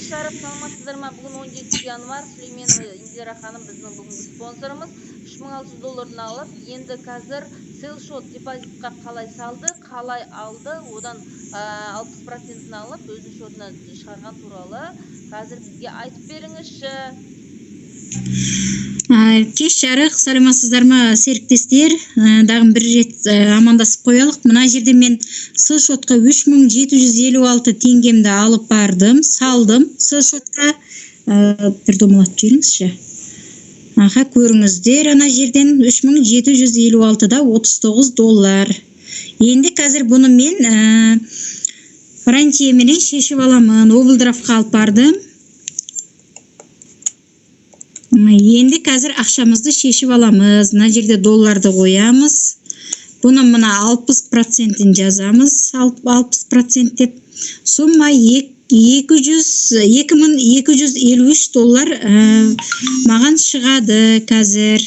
Шарап, саламатсыздар ма? Бүгін 17 январ. Сүлейменова Индира ханым біздің бүгінгі спонсорымыз. $3600 алып, енді қазір селшот депозитқа қалай салды, қалай алды, одан 60% алып, өзінің шотына шығарған туралы қазір бізге айтып беріңізші. Кеш жарық, саламатсыздар ма серіктестер? Дағын бір рет амандасып қоялық. Мына жерде мен селшотқа 3756 теңгемді алып бардым, салдым. Селшотқа бір домалатып жіберіңізші. Көріңіздер, ана жерден 3756-да $39. Енді қазір бұны мен рантиеменен шешіп аламын. Овалдырафқа алып бардым. Енді қазір ақшамызды шешіп аламыз. Мына жерде долларды қоямыз. Бұны мына 60%-ін жазамыз. 60% деп. Сумма $2253 маған шығады қазір.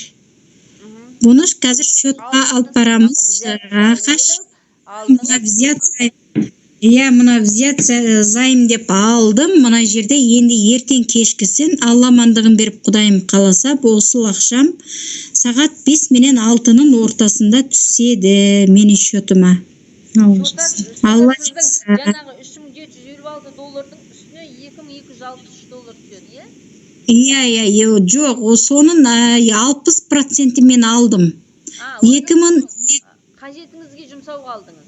Бұны қазір шотқа алып барамыз. Мына взят займ деп алдым. Мына жерде енді ертең кешкісін Алла амандығын беріп Құдайым қаласа, болсыл ақшам сағат 5 менен 6-ның ортасында түседі менің шотыма. Алла жазса. Жаңағы $3756 үстіне $2263 түседі, иә? Жоқ, соның 60% мен алдым. Қажетіңізге жұмсауға алдыңыз?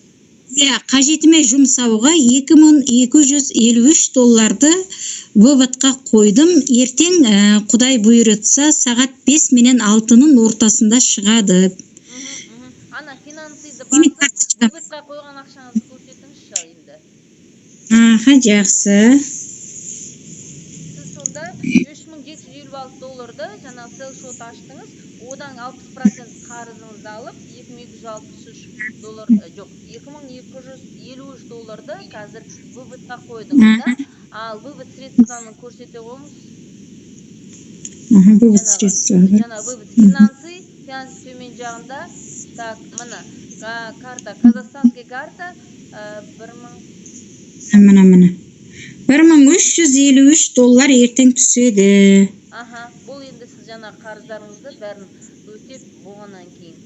Қажетіме жұмсауға $2253 выводқа қойдым. Ертең Құдай бұйыртса сағат 5 менен 6-ның ортасында шығады. Ана финансиді басып, выводқа қойған ақшаңызды көрсетіңізші енді. Жақсы. Сіз сонда $3756-ды жаңа селшот аштыңыз, одан 60% қарызыңызды алып, $2253 қазір выводқа қойдыңыз да, ал вывод средствоны көрсете қойыңыз. Вывод средства. Жаңа вывод финансы төмен жағында, так, мына карта, казахстанский карта, Мына. $1353 ертең түседі. Бұл енді сіз жаңа қарыздарыңызды бәрін өтеп болғаннан кейін.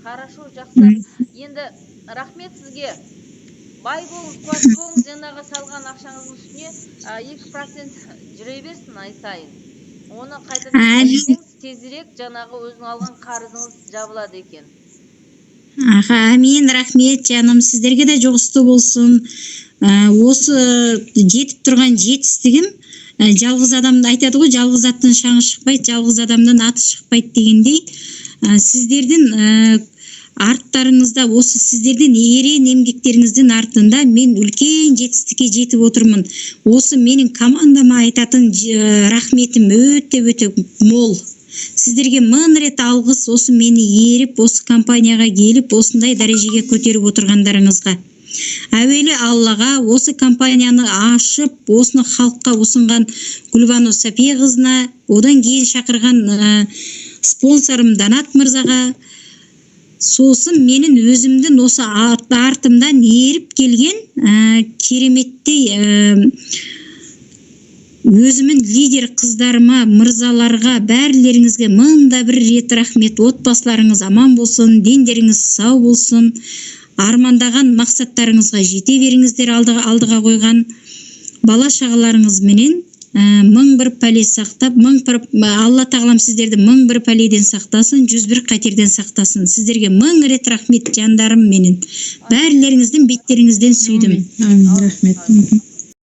Хорошо, жақсы. Енді рахмет сізге. Бай болыңыз, қуатты болыңыз, жаңағы салған ақшаңыздың үстіне 2% жүре берсін ай сайын. Оны қайтадан төлесеңіз, тезірек жаңағы өзің алған қарызыңыз жабылады екен. Амин, рахмет жаным, сіздерге де жұғысты болсын. Осы жетіп тұрған жетістігім, жалғыз адамды айтады ғой, жалғыз аттың шаңы шықпайды, жалғыз адамның аты шықпайды дегендей, сіздердің арттарыңызда, осы сіздердің ерен еңбектеріңіздің артында мен үлкен жетістікке жетіп отырмын. Осы менің командама айтатын рахметім өте мол. Сіздерге мың рет алғыс, осы мені еріп, осы компанияға келіп, осындай дәрежеге көтеріп отырғандарыңызға. Әуелі Аллаға, осы компанияны ашып, осыны халыққа ұсынған Гүлбану Сапия қызына, одан кейін шақырған спонсорым Данат мырзаға, сосын менің өзімдің осы артымдан еріп келген кереметтей өзімін лидер қыздарыма, мырзаларға, бәрлеріңізге мыңда бір рет рахмет. Отбасыларыңыз аман болсын, дендеріңіз сау болсын, армандаған мақсаттарыңызға жете беріңіздер. Алдыға қойған бала шағаларыңыз менен мың бір пәле сақтап, Алла тағалам сіздерді мың бір пәледен сақтасын, 101 қатерден сақтасын. Сіздерге мың рет рахмет жандарым менен. Бәрлеріңіздің беттеріңізден сүйдім. Рахмет.